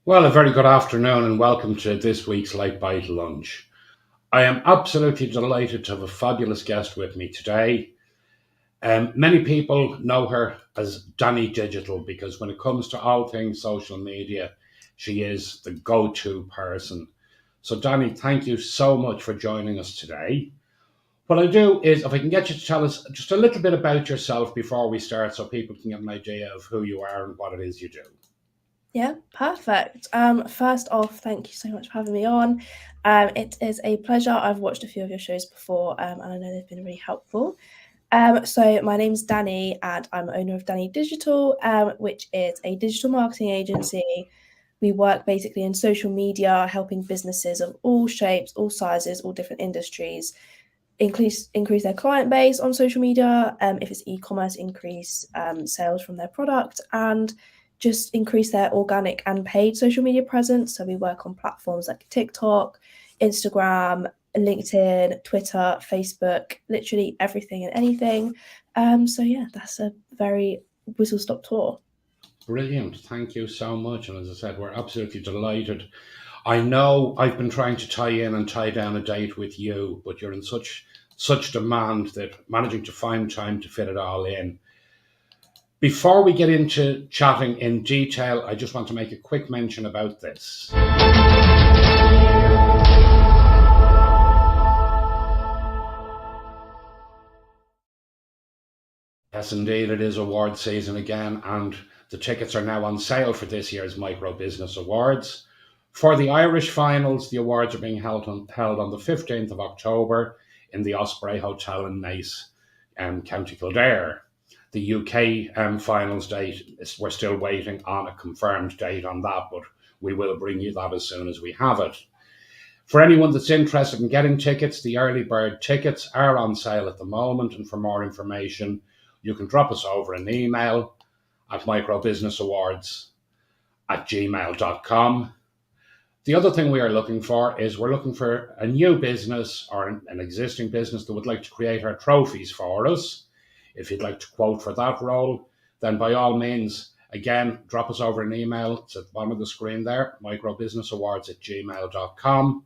Well, a very good afternoon and welcome to this week's Late Bite Lunch. I am absolutely delighted to have a fabulous guest with me today. Many people know her as Danny Digital because when it comes to all things social media, she is the go to person. So, Danny, thank you so much for joining us today. What I'll do is, if I can get you to tell us just a little bit about yourself before we start so people can get an idea of who you are and what it is you do. Yeah, perfect. First off, thank you so much for having me on. It is a pleasure. I've watched a few of your shows before, and I know they've been really helpful. So my name's Danny, and I'm owner of Danny Digital, which is a digital marketing agency. We work basically in social media, helping businesses of all shapes, all sizes, all different industries increase their client base on social media. If it's e-commerce, increase sales from their product, and just increase their organic and paid social media presence. So we work on platforms like TikTok, Instagram, LinkedIn, Twitter, Facebook, literally everything and anything. So yeah, that's a very whistle stop tour. Brilliant. Thank you so much. And as I said, we're absolutely delighted. I know I've been trying to tie in and tie down a date with you, but you're in such demand that managing to find time to fit it all in. Before we get into chatting in detail, I just want to make a quick mention about this. Yes, indeed, it is award season again, and the tickets are now on sale for this year's Micro Business Awards. For the Irish finals, the awards are being held on the 15th of October in the Osprey Hotel in Naas, County Kildare. The UK finals date, we're still waiting on a confirmed date on that, but we will bring you that as soon as we have it. For anyone that's interested in getting tickets, the early bird tickets are on sale at the moment. And for more information, you can drop us over an email at microbusinessawards@gmail.com. The other thing we are looking for is we're looking for a new business or an existing business that would like to create our trophies for us. If you'd like to quote for that role, then by all means, again, drop us over an email. It's at the bottom of the screen there, microbusinessawards@gmail.com.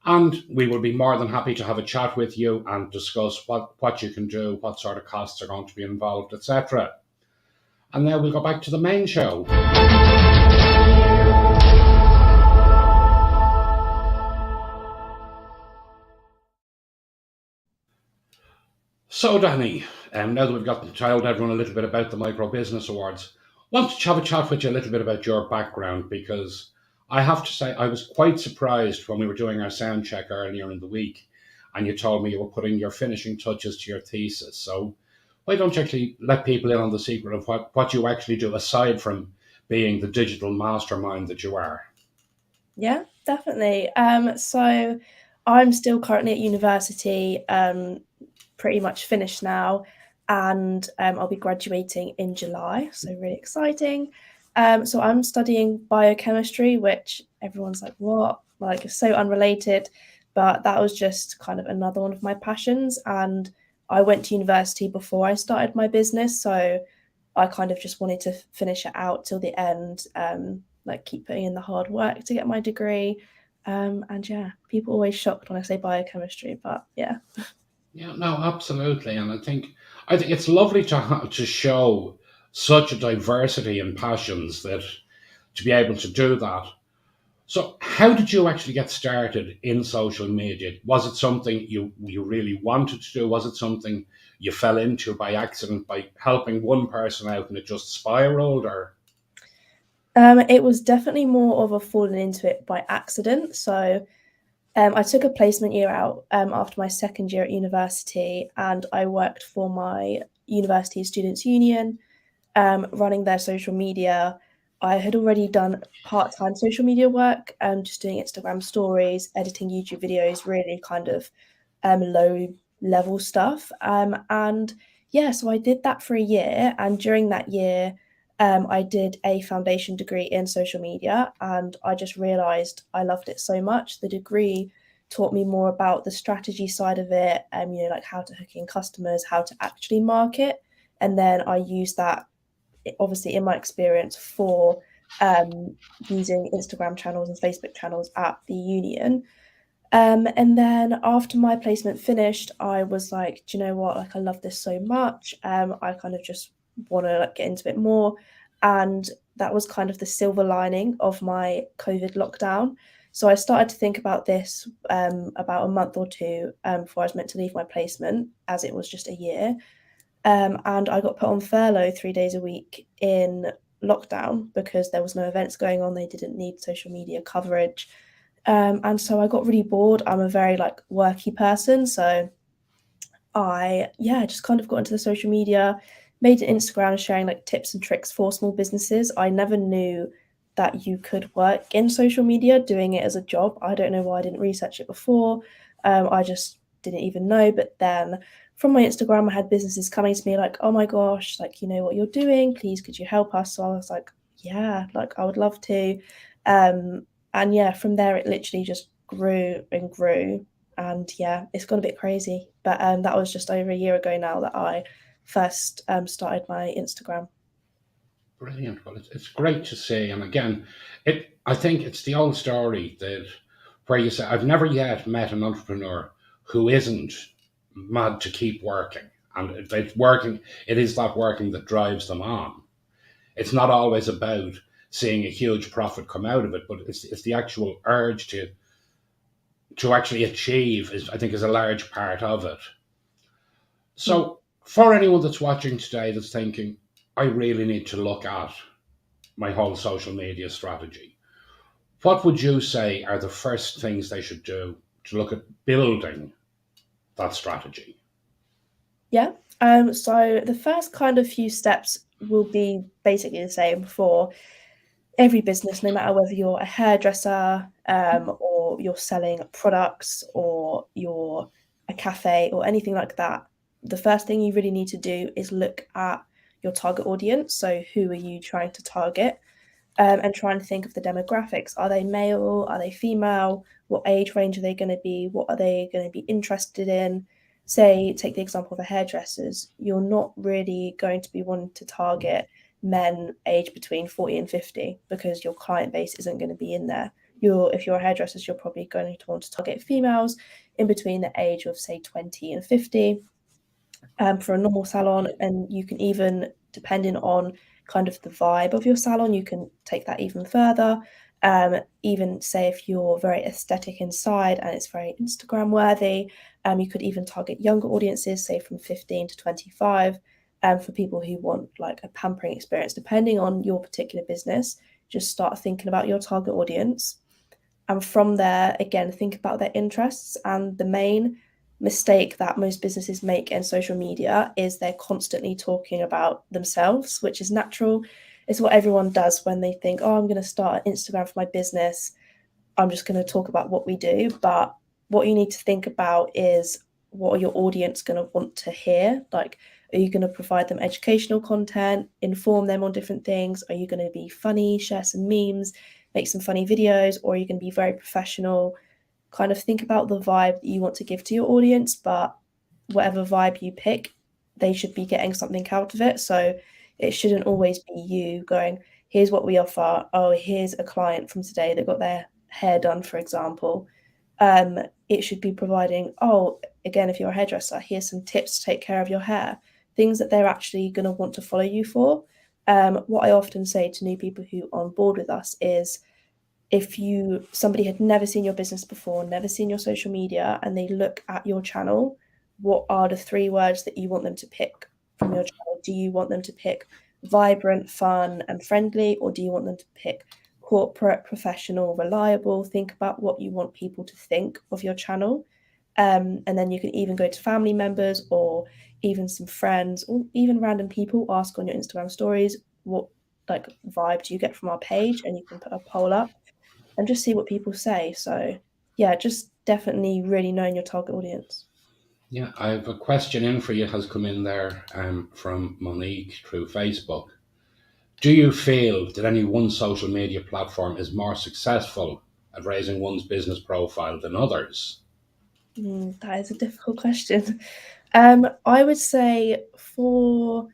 And we will be more than happy to have a chat with you and discuss what you can do, what sort of costs are going to be involved, etc. And now we'll go back to the main show. So, Danny, now that we've told everyone a little bit about the Micro Business Awards, I want to have a chat with you a little bit about your background because I have to say I was quite surprised when we were doing our sound check earlier in the week and you told me you were putting your finishing touches to your thesis. So, why don't you actually let people in on the secret of what you actually do aside from being the digital mastermind that you are? Yeah, definitely. So I'm still currently at university, pretty much finished now, and I'll be graduating in July, so really exciting. So I'm studying biochemistry, which everyone's like, what? Like, it's so unrelated, but that was just kind of another one of my passions. And I went to university before I started my business, so I kind of just wanted to finish it out till the end, like keep putting in the hard work to get my degree. And yeah, people are always shocked when I say biochemistry, but yeah. Yeah, no, absolutely, and I think it's lovely to show such a diversity in passions that to be able to do that. So, how did you actually get started in social media? Was it something you really wanted to do? Was it something you fell into by accident by helping one person out and it just spiraled? Or It was definitely more of a falling into it by accident. So I took a placement year out after my second year at university, and I worked for my university students' union, running their social media. I had already done part-time social media work, just doing Instagram stories, editing YouTube videos, really kind of low level stuff. And yeah, so I did that for a year. And during that year, I did a foundation degree in social media. And I just realized I loved it so much. The degree taught me more about the strategy side of it, like how to hook in customers, how to actually market. And then I used that obviously in my experience for using Instagram channels and Facebook channels at the union. And then after my placement finished, I was like, do you know what? Like, I love this so much. I kind of just want to like get into it more. And that was kind of the silver lining of my COVID lockdown. So I started to think about this about a month or two before I was meant to leave my placement, as it was just a year. And I got put on furlough 3 days a week in lockdown because there was no events going on. They didn't need social media coverage. And so I got really bored. I'm a very like worky person, so I just kind of got into the social media, made an Instagram sharing like tips and tricks for small businesses. I never knew that you could work in social media doing it as a job. I don't know why I didn't research it before. I just didn't even know. But then from my Instagram, I had businesses coming to me like, "Oh my gosh, like you know what you're doing? Please, could you help us?" So I was like, "Yeah, like I would love to." And yeah, from there it literally just grew and grew. And yeah, it's gone a bit crazy. But that was just over a year ago now that I first started my Instagram. Brilliant. Well, it's great to see. And again, I think it's the old story that where you say, I've never yet met an entrepreneur who isn't mad to keep working. And it's working, it is that working that drives them on. It's not always about seeing a huge profit come out of it, but it's the actual urge to actually achieve is, I think, is a large part of it. Mm. So for anyone that's watching today that's thinking, I really need to look at my whole social media strategy, what would you say are the first things they should do to look at building that strategy? Yeah. So the first kind of few steps will be basically the same for every business, no matter whether you're a hairdresser or you're selling products or you're a cafe or anything like that. The first thing you really need to do is look at your target audience. So, who are you trying to target? And try and think of the demographics. Are they male? Are they female? What age range are they going to be? What are they going to be interested in? Say, take the example of the hairdressers. You're not really going to be wanting to target men aged between 40 and 50 because your client base isn't going to be in there. If you're a hairdresser, you're probably going to want to target females in between the age of, say, 20 and 50 for a normal salon. And you can even, depending on kind of the vibe of your salon, you can take that even further. Even say if you're very aesthetic inside and it's very Instagram worthy, you could even target younger audiences, say from 15 to 25, for people who want like a pampering experience. Depending on your particular business, just start thinking about your target audience. And from there, again, think about their interests. And the main mistake that most businesses make in social media is they're constantly talking about themselves, which is natural. It's what everyone does when they think, oh, I'm going to start an Instagram for my business. I'm just going to talk about what we do. But what you need to think about is, what are your audience going to want to hear? Like, are you going to provide them educational content, inform them on different things? Are you going to be funny, share some memes, make some funny videos? Or are you going to be very professional? Kind of think about the vibe that you want to give to your audience, but whatever vibe you pick, they should be getting something out of it. So it shouldn't always be you going, here's what we offer. Oh, here's a client from today that got their hair done, for example. It should be providing, oh, again, if you're a hairdresser, here's some tips to take care of your hair, things that they're actually going to want to follow you for. What I often say to new people who are on board with us is, if somebody had never seen your business before, never seen your social media, and they look at your channel, what are the 3 words that you want them to pick from your channel? Do you want them to pick vibrant, fun, and friendly, or do you want them to pick corporate, professional, reliable? Think about what you want people to think of your channel. And then you can even go to family members or even some friends or even random people, ask on your Instagram stories, what like vibe do you get from our page? And you can put a poll up and just see what people say. So yeah, just definitely really knowing your target audience. Yeah, I have a question in for you has come in there from Monique through Facebook. Do you feel that any one social media platform is more successful at raising one's business profile than others? That is a difficult question. I would say for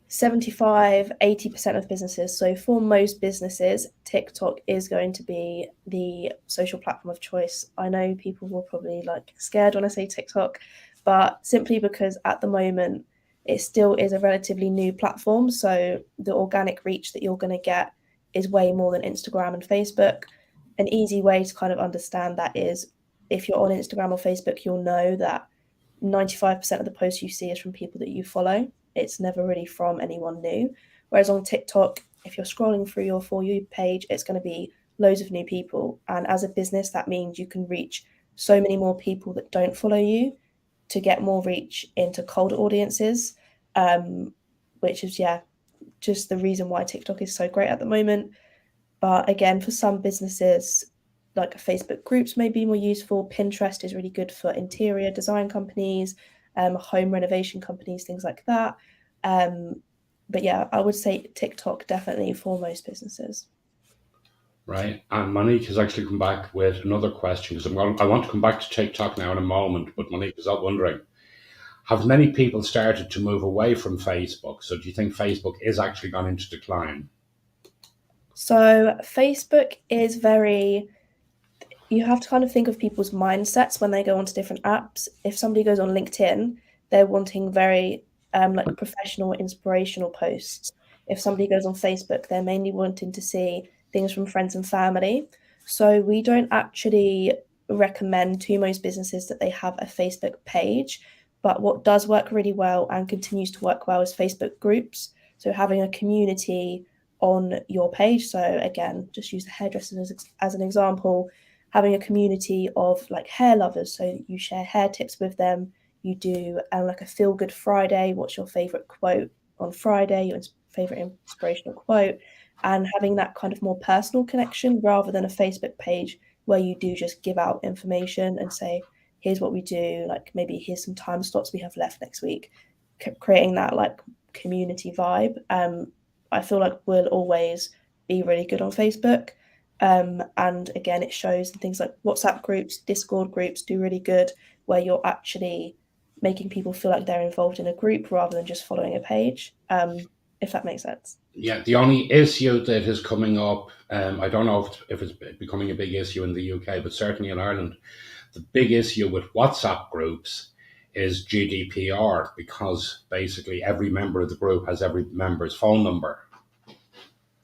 75-80% of businesses. So for most businesses, TikTok is going to be the social platform of choice. I know people will probably like scared when I say TikTok, but simply because at the moment it still is a relatively new platform. So the organic reach that you're going to get is way more than Instagram and Facebook. An easy way to kind of understand that is if you're on Instagram or Facebook, you'll know that 95% of the posts you see is from people that you follow. It's never really from anyone new. Whereas on TikTok, if you're scrolling through your For You page, it's going to be loads of new people. And as a business, that means you can reach so many more people that don't follow you to get more reach into cold audiences, which is, yeah, just the reason why TikTok is so great at the moment. But again, for some businesses, like Facebook groups may be more useful. Pinterest is really good for interior design companies, home renovation companies, things like that. But yeah, I would say TikTok definitely for most businesses. Right. And Monique has actually come back with another question because I want to come back to TikTok now in a moment. But Monique is out wondering, have many people started to move away from Facebook? So do you think Facebook is actually gone into decline? So Facebook is very, you have to kind of think of people's mindsets when they go onto different apps. If somebody goes on LinkedIn, they're wanting very like professional, inspirational posts. If somebody goes on Facebook, they're mainly wanting to see things from friends and family. So we don't actually recommend to most businesses that they have a Facebook page. But what does work really well and continues to work well is Facebook groups. So having a community on your page. So again, just use the hairdressers as an example, having a community of like hair lovers. So you share hair tips with them. You do like a feel good Friday. What's your favorite quote on Friday? Your favorite inspirational quote, and having that kind of more personal connection rather than a Facebook page where you do just give out information and say, here's what we do. Like maybe here's some time slots we have left next week. Creating that like community vibe. I feel like will always be really good on Facebook. And again, it shows things like WhatsApp groups, Discord groups do really good where you're actually making people feel like they're involved in a group rather than just following a page, if that makes sense. Yeah, the only issue that is coming up, I don't know if it's becoming a big issue in the UK, but certainly in Ireland, the big issue with WhatsApp groups is GDPR because basically every member of the group has every member's phone number.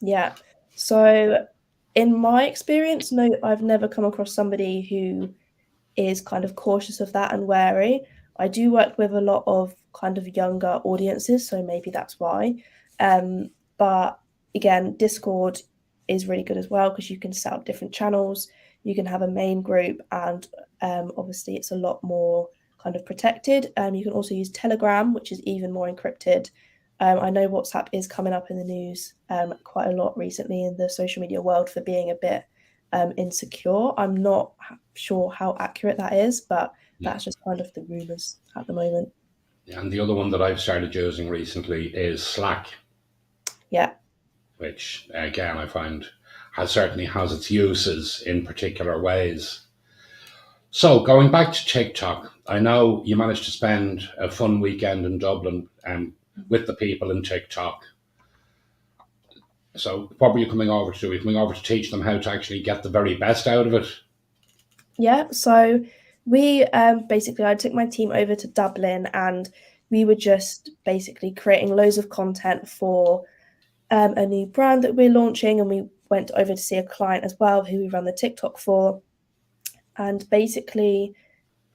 Yeah. So in my experience, no, I've never come across somebody who is kind of cautious of that and wary. I do work with a lot of kind of younger audiences, so maybe that's why. But again, Discord is really good as well because you can set up different channels. You can have a main group, and obviously, it's a lot more kind of protected. You can also use Telegram, which is even more encrypted. I know WhatsApp is coming up in the news quite a lot recently in the social media world for being a bit insecure. I'm not sure how accurate that is, but Yeah. that's just kind of the rumors at the moment. And the other one that I've started using recently is Slack, Yeah. which again I find certainly has its uses in particular ways. So going back to TikTok, I know you managed to spend a fun weekend in Dublin with the people in TikTok. So what were you coming over to do? Were you coming over to teach them how to actually get the very best out of it? Yeah. So we basically, I took my team over to Dublin and we were just basically creating loads of content for a new brand that we're launching. And we went over to see a client as well who we run the TikTok for. And basically,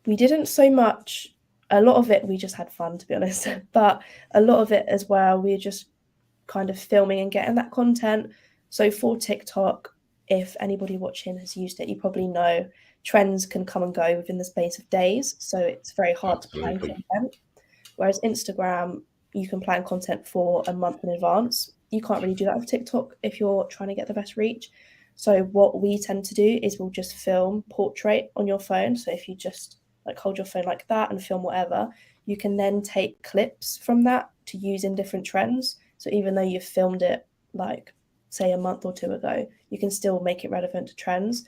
we didn't so much, a lot of it, we just had fun, to be honest. But a lot of it as well, we were just kind of filming and getting that content. So for TikTok, if anybody watching has used it, you probably know trends can come and go within the space of days. So it's very hard to plan Absolutely. content. Whereas Instagram, you can plan content for a month in advance. You can't really do that with TikTok if you're trying to get the best reach. So what we tend to do is we'll just film portrait on your phone. So if you just like hold your phone like that and film whatever, you can then take clips from that to use in different trends. So even though you've filmed it like say a month or two ago, you can still make it relevant to trends.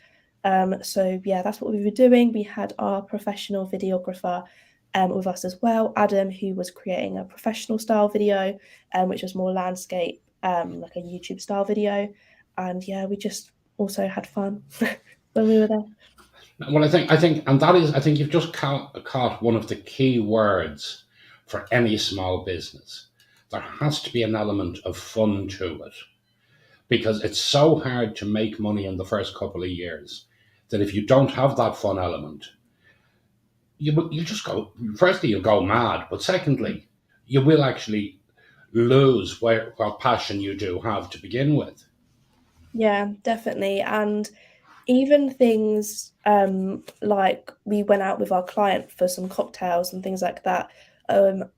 So yeah, that's what we were doing. We had our professional videographer with us as well. Adam, who was creating a professional style video, which was more landscape, like a YouTube style video. And yeah, we just also had fun when we were there. Well, I think, and that is, I think you've just caught one of the key words for any small business. There has to be an element of fun to it because it's so hard to make money in the first couple of years that if you don't have that fun element, you just go. Firstly, you'll go mad, but secondly, you will actually lose what passion you do have to begin with. Yeah, definitely. And even things like we went out with our client for some cocktails and things like that.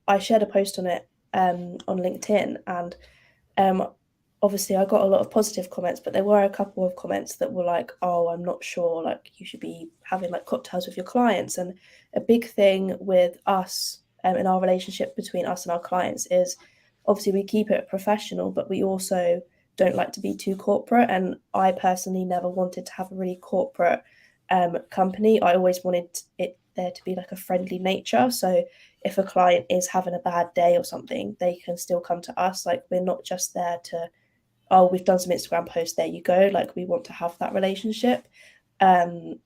I shared a post on it on LinkedIn, and um, obviously I got a lot of positive comments, but there were a couple of comments that were like, "Oh, I'm not sure. Like you should be having like cocktails with your clients." And a big thing with us in our relationship between us and our clients is obviously we keep it professional, but we also don't like to be too corporate. And I personally never wanted to have a really corporate company. I always wanted it there to be like a friendly nature. So if a client is having a bad day or something, they can still come to us. Like we're not just there to, oh, we've done some Instagram posts, there you go. Like we want to have that relationship. Um,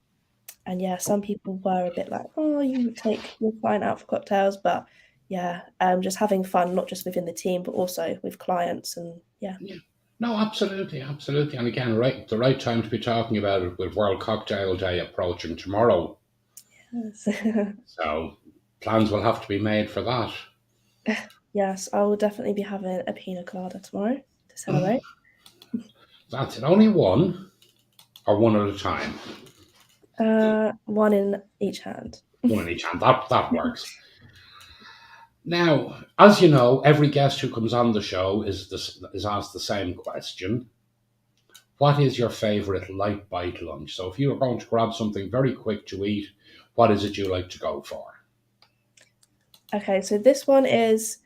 and yeah, some people were a bit like, oh, you take your client out for cocktails, but yeah, just having fun, not just within the team, but also with clients. And yeah. Yeah. No, absolutely, absolutely. And again, right, the right time to be talking about it with World Cocktail Day approaching tomorrow. Yes. So plans will have to be made for that. Yes, I will definitely be having a pina colada tomorrow to celebrate. That's it. Only one or one at a time. One in each hand. One in each hand. That works. Now, as you know, every guest who comes on the show is asked the same question. What is your favorite light bite lunch? So if you were going to grab something very quick to eat, what is it you like to go for? Okay, so this one is,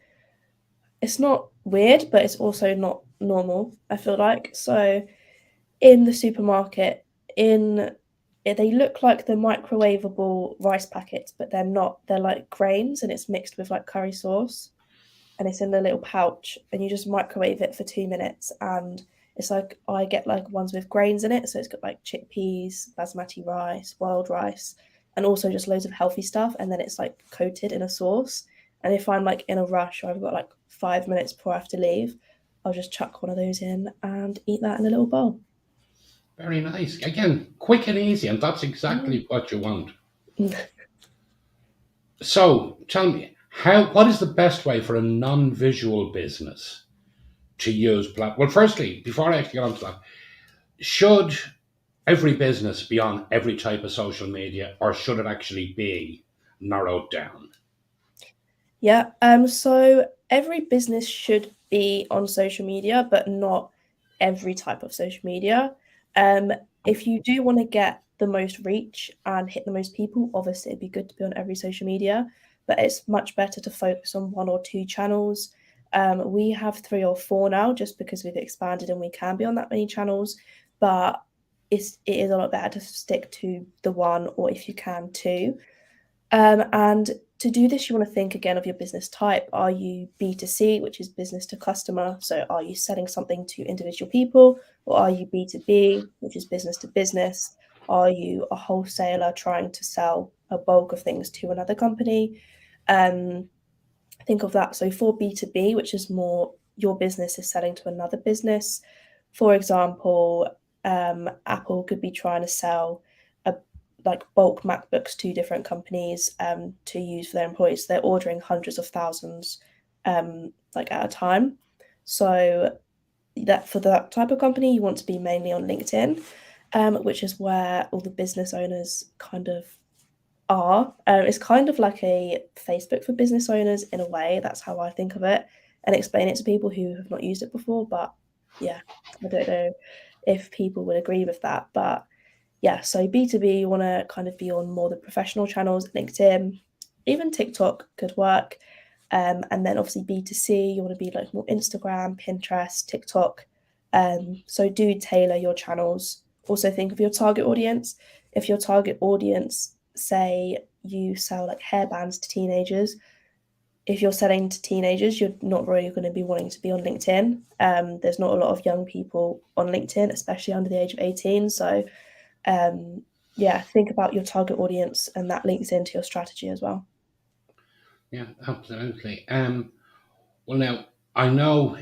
it's not weird, but it's also not normal, I feel like. So in the supermarket, they look like the microwavable rice packets, but they're not. They're like grains and it's mixed with like curry sauce. And it's in a little pouch and you just microwave it for 2 minutes, and it's like I get like ones with grains in it, so it's got like chickpeas, basmati rice, wild rice, and also just loads of healthy stuff, and then it's like coated in a sauce. And if I'm like in a rush or I've got like 5 minutes before I have to leave, I'll just chuck one of those in and eat that in a little bowl. Very nice. Again, quick and easy, and that's exactly Mm. what you want. So tell me, what is the best way for a non-visual business to use well, firstly, before I actually get onto that, should every business be on every type of social media, or should it actually be narrowed down? Yeah, so every business should be on social media, but not every type of social media. Um, if you do want to get the most reach and hit the most people, obviously it'd be good to be on every social media, but it's much better to focus on one or two channels. We have 3 or 4 now just because we've expanded and we can be on that many channels, but it is a lot better to stick to the one, or if you can, two. And to do this, you want to think again of your business type. Are you B2C, which is business to customer? So are you selling something to individual people? Or are you B2B, which is business to business? Are you a wholesaler trying to sell a bulk of things to another company? Um, think of that. So for B2B, which is more your business is selling to another business. For example, Apple could be trying to sell a like bulk MacBooks to different companies to use for their employees. They're ordering hundreds of thousands like at a time. So that for that type of company, you want to be mainly on LinkedIn, which is where all the business owners kind of are. It's kind of like a Facebook for business owners in a way. That's how I think of it and explain it to people who have not used it before. But yeah, I don't know if people would agree with that. But yeah, so B2B, you want to kind of be on more the professional channels, LinkedIn, even TikTok could work. And then obviously B2C, you want to be like more Instagram, Pinterest, TikTok. So do tailor your channels. Also think of your target audience. If your target audience say you sell like hairbands to teenagers, if you're selling to teenagers, you're not really going to be wanting to be on LinkedIn. There's not a lot of young people on LinkedIn, especially under the age of 18. So, yeah, think about your target audience, and that links into your strategy as well. Yeah, absolutely. Well, now I know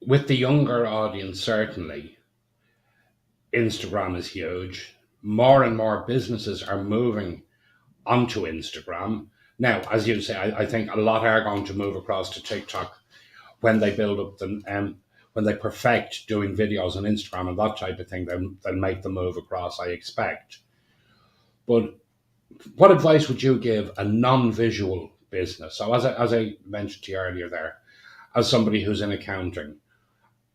with the younger audience, certainly Instagram is huge. More and more businesses are moving onto Instagram. Now, as you say, I think a lot are going to move across to TikTok when they build up the when they perfect doing videos on Instagram and that type of thing. They'll make the move across, I expect. But what advice would you give a non-visual business? So, as I mentioned to you earlier, there, as somebody who's in accounting,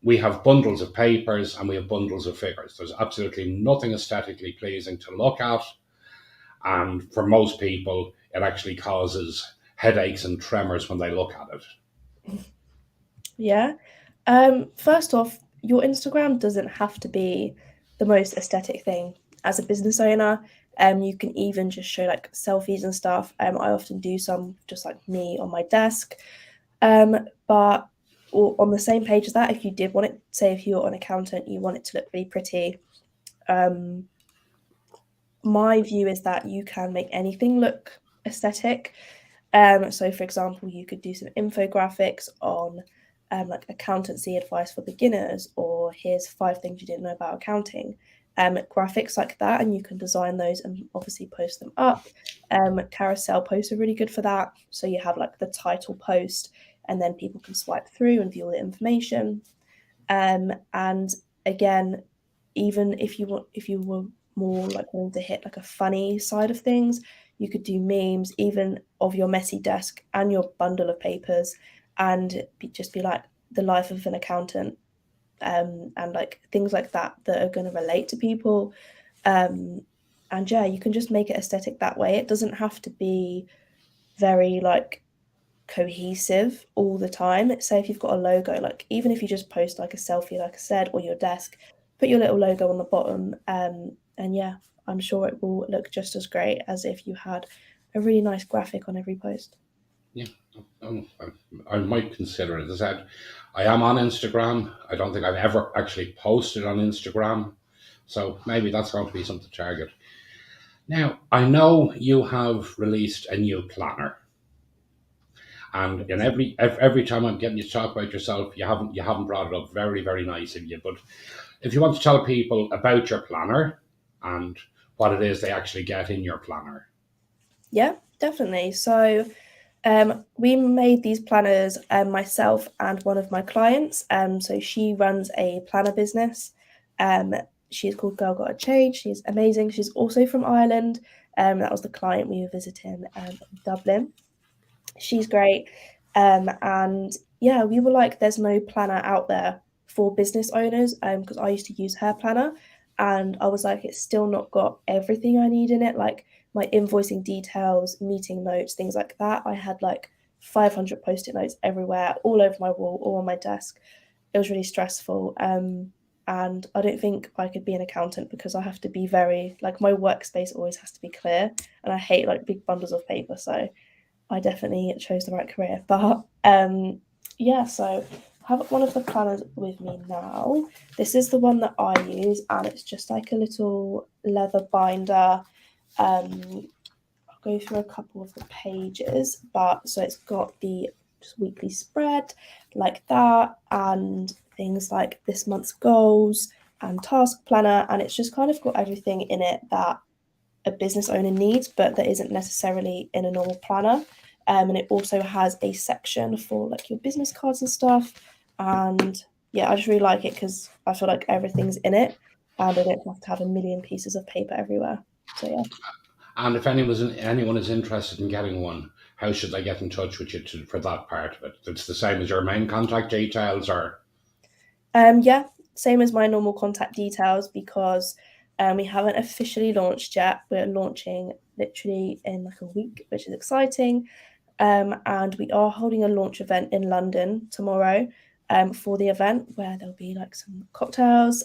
we have bundles of papers and we have bundles of figures. There's absolutely nothing aesthetically pleasing to look at. And for most people, it actually causes headaches and tremors when they look at it. Yeah. First off, your Instagram doesn't have to be the most aesthetic thing. As a business owner, you can even just show like selfies and stuff. I often do some just like me on my desk. But on the same page as that, if you did want it, say if you're an accountant, you want it to look really pretty. My view is that you can make anything look aesthetic. So, for example, you could do some infographics on like accountancy advice for beginners, or here's 5 things you didn't know about accounting. Graphics like that, and you can design those and obviously post them up. Carousel posts are really good for that. So you have like the title post, and then people can swipe through and view all the information. And again, even if you were more like wanting to hit like a funny side of things, you could do memes even of your messy desk and your bundle of papers, and just be like the life of an accountant, and like things like that that are going to relate to people. And yeah, you can just make it aesthetic that way. It doesn't have to be very like cohesive all the time. Say if you've got a logo, like even if you just post like a selfie, like I said, or your desk, put your little logo on the bottom. And yeah, I'm sure it will look just as great as if you had a really nice graphic on every post. Yeah, I might consider it. As I said, I am on Instagram. I don't think I've ever actually posted on Instagram. So maybe that's going to be something to target. Now, I know you have released a new planner. And in every time I'm getting you to talk about yourself, you haven't brought it up. Very, very nice of you. But if you want to tell people about your planner and what it is they actually get in your planner. Yeah, definitely. So we made these planners, myself and one of my clients. So she runs a planner business. She's called Girl Got a Change. She's amazing. She's also from Ireland. That was the client we were visiting in Dublin. She's great. And yeah, we were like, there's no planner out there for business owners, because I used to use her planner, and I was like, it's still not got everything I need in it, like my invoicing details, meeting notes, things like that. I had like 500 post-it notes everywhere, all over my wall, all on my desk. It was really stressful. And I don't think I could be an accountant because I have to be very like, my workspace always has to be clear, and I hate like big bundles of paper. So I definitely chose the right career. But yeah, so I have one of the planners with me now. This is the one that I use, and it's just like a little leather binder. I'll go through a couple of the pages, but so it's got the just weekly spread like that, and things like this month's goals and task planner, and it's just kind of got everything in it that a business owner needs, but that isn't necessarily in a normal planner. And it also has a section for like your business cards and stuff. And yeah, I just really like it because I feel like everything's in it, and I don't have to have a million pieces of paper everywhere. So yeah. And if anyone is interested in getting one, how should they get in touch with you for that part of it? It's the same as your main contact details, or Yeah, same as my normal contact details, because we haven't officially launched yet. We're launching literally in like a week, which is exciting. And we are holding a launch event in London tomorrow, for the event, where there'll be like some cocktails,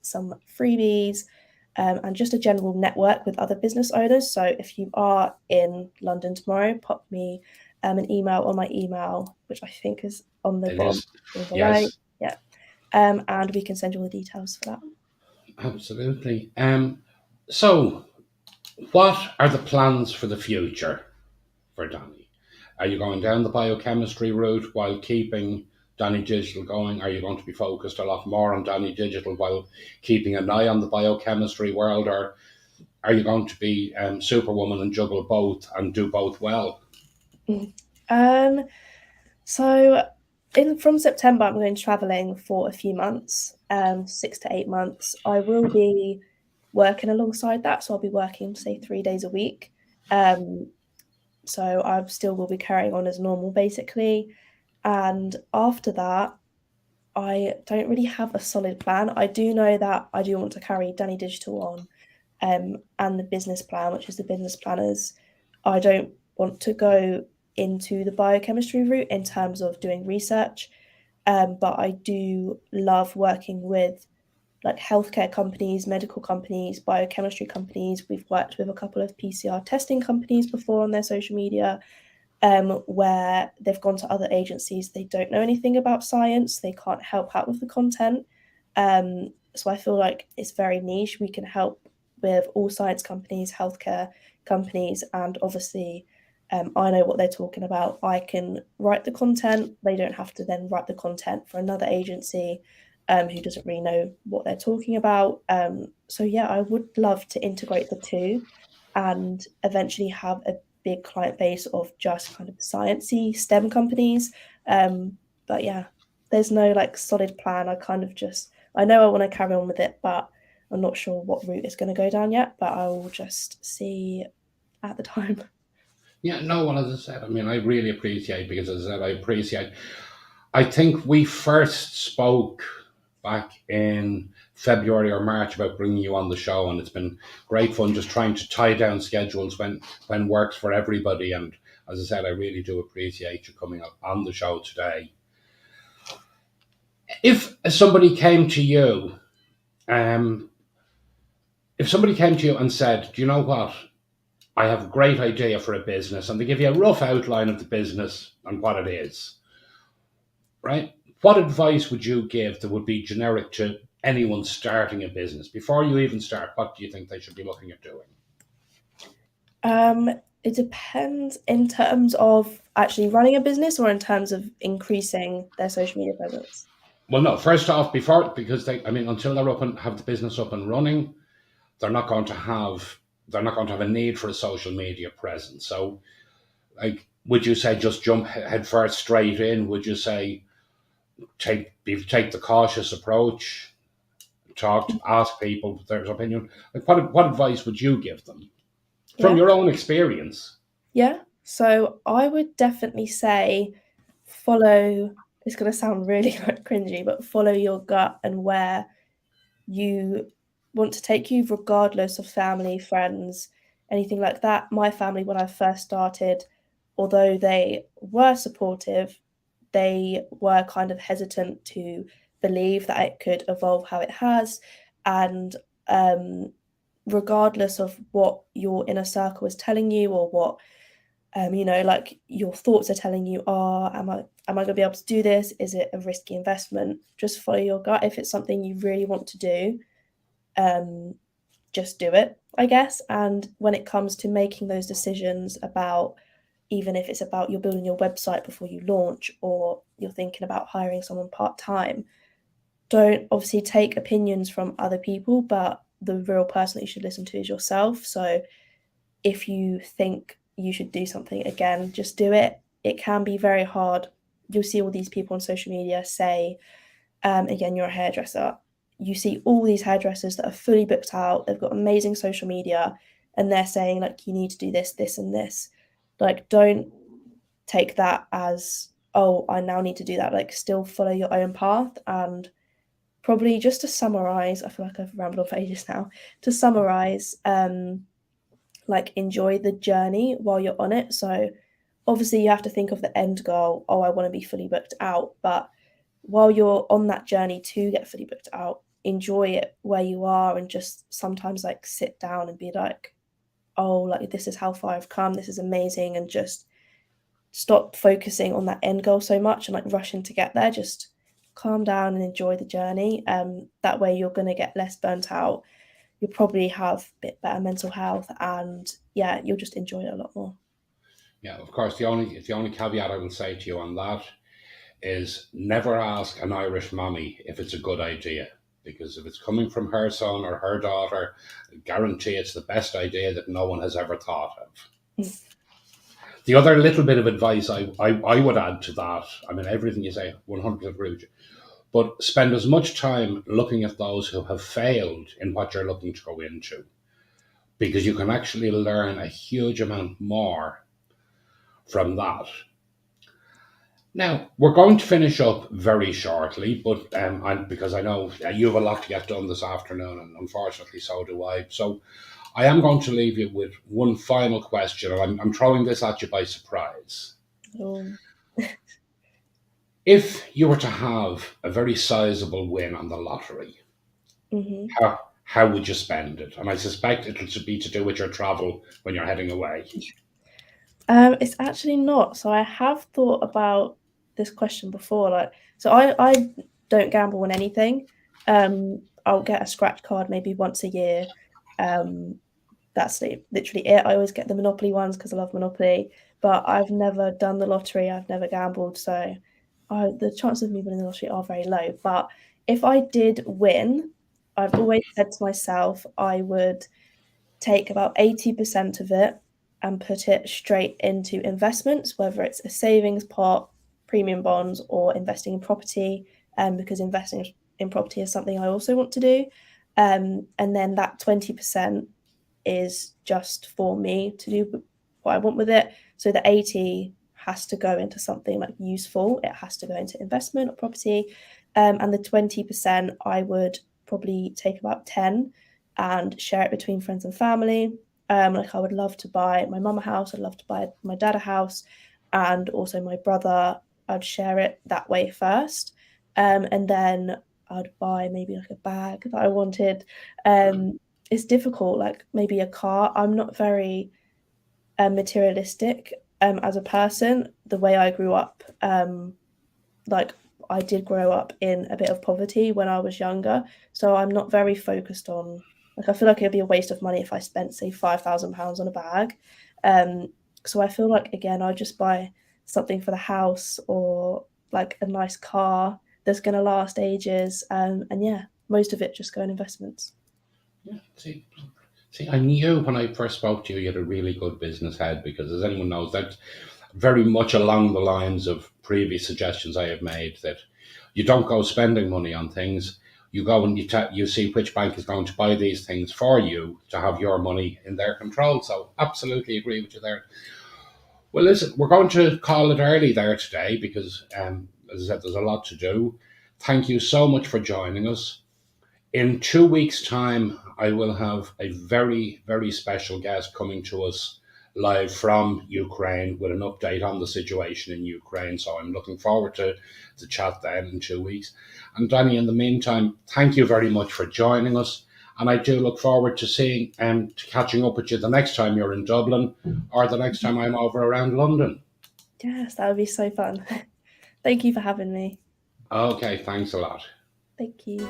some freebies, and just a general network with other business owners. So if you are in London tomorrow, pop me an email on my email, which I think is on the It bottom is. or below. Yes, Yeah. And we can send you all the details for that. absolutely. So, what are the plans for the future for Danny? Are you going down the biochemistry route while keeping Danny Digital going? Are you going to be focused a lot more on Danny Digital while keeping an eye on the biochemistry world? Or are you going to be Superwoman and juggle both and do both well? Mm. Um, so from September, I'm going traveling for a few months, 6 to 8 months. I will be working alongside that, so I'll be working say 3 days a week. Um, so I still will be carrying on as normal, basically. And after that, I don't really have a solid plan. I do know that I do want to carry Danny Digital on, and the business plan, which is the business planners. I don't want to go into the biochemistry route in terms of doing research, but I do love working with like healthcare companies, medical companies, biochemistry companies. We've worked with a couple of PCR testing companies before on their social media, where they've gone to other agencies. They don't know anything about science. They can't help out with the content. So I feel like it's very niche. We can help with all science companies, healthcare companies, and obviously, I know what they're talking about. I can write the content. They don't have to then write the content for another agency, who doesn't really know what they're talking about. So yeah, I would love to integrate the two and eventually have a big client base of just kind of sciencey STEM companies. But yeah, there's no like solid plan. I know I want to carry on with it, but I'm not sure what route it's going to go down yet. But I will just see at the time. Yeah, no, well, as I said, I mean, I really appreciate, because as I said, I appreciate. I think we first spoke back in February or March about bringing you on the show, and it's been great fun just trying to tie down schedules when works for everybody. And as I said, I really do appreciate you coming up on the show today. If somebody came to you, um, if somebody came to you and said, "Do you know what? I have a great idea for a business," and they give you a rough outline of the business and what it is, right? What advice would you give that would be generic to anyone starting a business? Before you even start, what do you think they should be looking at doing? Um, it depends in terms of actually running a business or in terms of increasing their social media presence. Well, no, first off, because I mean, until they're up and have the business up and running, they're not going to have, they're not going to have a need for a social media presence. So, like, would you say just jump head first straight in? Would you say take the cautious approach, ask people their opinion? Like, what advice would you give them from Yeah. your own experience? Yeah. So I would definitely say follow, it's going to sound really like cringy, but follow your gut and where you want to take you, regardless of family, friends, anything like that. My family, when I first started, although they were supportive, they were kind of hesitant to believe that it could evolve how it has. And regardless of what your inner circle is telling you or what like your thoughts are telling you, am I gonna be able to do this? Is it a risky investment? Just follow your gut. If it's something you really want to do, um, just do it, I guess. And when it comes to making those decisions about, even if it's about you're building your website before you launch or you're thinking about hiring someone part-time, don't obviously take opinions from other people, but the real person that you should listen to is yourself. So if you think you should do something, again, just do it. It can be very hard. You'll see all these people on social media say, again, you're a hairdresser. You see all these hairdressers that are fully booked out. They've got amazing social media, and they're saying like, you need to do this, this, and this. Like, don't take that as, oh, I now need to do that. Like, still follow your own path. And probably just to summarize, I feel like I've rambled on for ages now. To summarize, like enjoy the journey while you're on it. So obviously you have to think of the end goal. Oh, I want to be fully booked out. But while you're on that journey to get fully booked out, enjoy it where you are and just sometimes like sit down and be like, oh, like this is how far I've come, this is amazing, and just stop focusing on that end goal so much and like rushing to get there. Just calm down and enjoy the journey. That way you're going to get less burnt out. You'll probably have a bit better mental health, and yeah, you'll just enjoy it a lot more. Yeah, of course. The only caveat I will say to you on that is never ask an Irish mommy if it's a good idea. Because if it's coming from her son or her daughter, I guarantee it's the best idea that no one has ever thought of. The other little bit of advice I would add to that, I mean, everything you say, 100% agree with you, but spend as much time looking at those who have failed in what you're looking to go into, because you can actually learn a huge amount more from that. Now, we're going to finish up very shortly, but because I know you have a lot to get done this afternoon, and unfortunately, so do I. So, I am going to leave you with one final question, and I'm throwing this at you by surprise. Oh. If you were to have a very sizable win on the lottery, Mm-hmm. how would you spend it? And I suspect it'll be to do with your travel when you're heading away. It's actually not. So I have thought about this question before. Like, so I don't gamble on anything. I'll get a scratch card maybe once a year. That's literally it. I always get the Monopoly ones because I love Monopoly, but I've never done the lottery. I've never gambled, so the chances of me winning the lottery are very low. But if I did win, I've always said to myself I would take about 80% of it and put it straight into investments, whether it's a savings pot, premium bonds, or investing in property, because investing in property is something I also want to do. And then that 20% is just for me to do what I want with it. So the 80 has to go into something like useful. It has to go into investment or property. And the 20% I would probably take about 10 and share it between friends and family. Like I would love to buy my mum a house. I'd love to buy my dad a house, and also my brother. I'd share it that way first, and then I'd buy maybe like a bag that I wanted. It's difficult, like maybe a car. I'm not very materialistic as a person. The way I grew up, like I did grow up in a bit of poverty when I was younger, so I'm not very focused on. Like I feel like it'd be a waste of money if I spent say £5,000 on a bag. So I feel like again I'd just buy something for the house or like a nice car that's gonna last ages. And yeah, most of it just go in investments. Yeah, see, I knew when I first spoke to you, you had a really good business head, because, as anyone knows, that's very much along the lines of previous suggestions I have made, that you don't go spending money on things. You go and you see which bank is going to buy these things for you to have your money in their control. So, absolutely agree with you there. Well, listen, we're going to call it early there today because, as I said, there's a lot to do. Thank you so much for joining us. In 2 weeks' time, I will have a very, very special guest coming to us live from Ukraine with an update on the situation in Ukraine. So I'm looking forward to the chat then in 2 weeks. And Danny, in the meantime, thank you very much for joining us. And I do look forward to seeing and to catching up with you the next time you're in Dublin, or the next time I'm over around London. Yes, that would be so fun. Thank you for having me. Okay, thanks a lot. Thank you.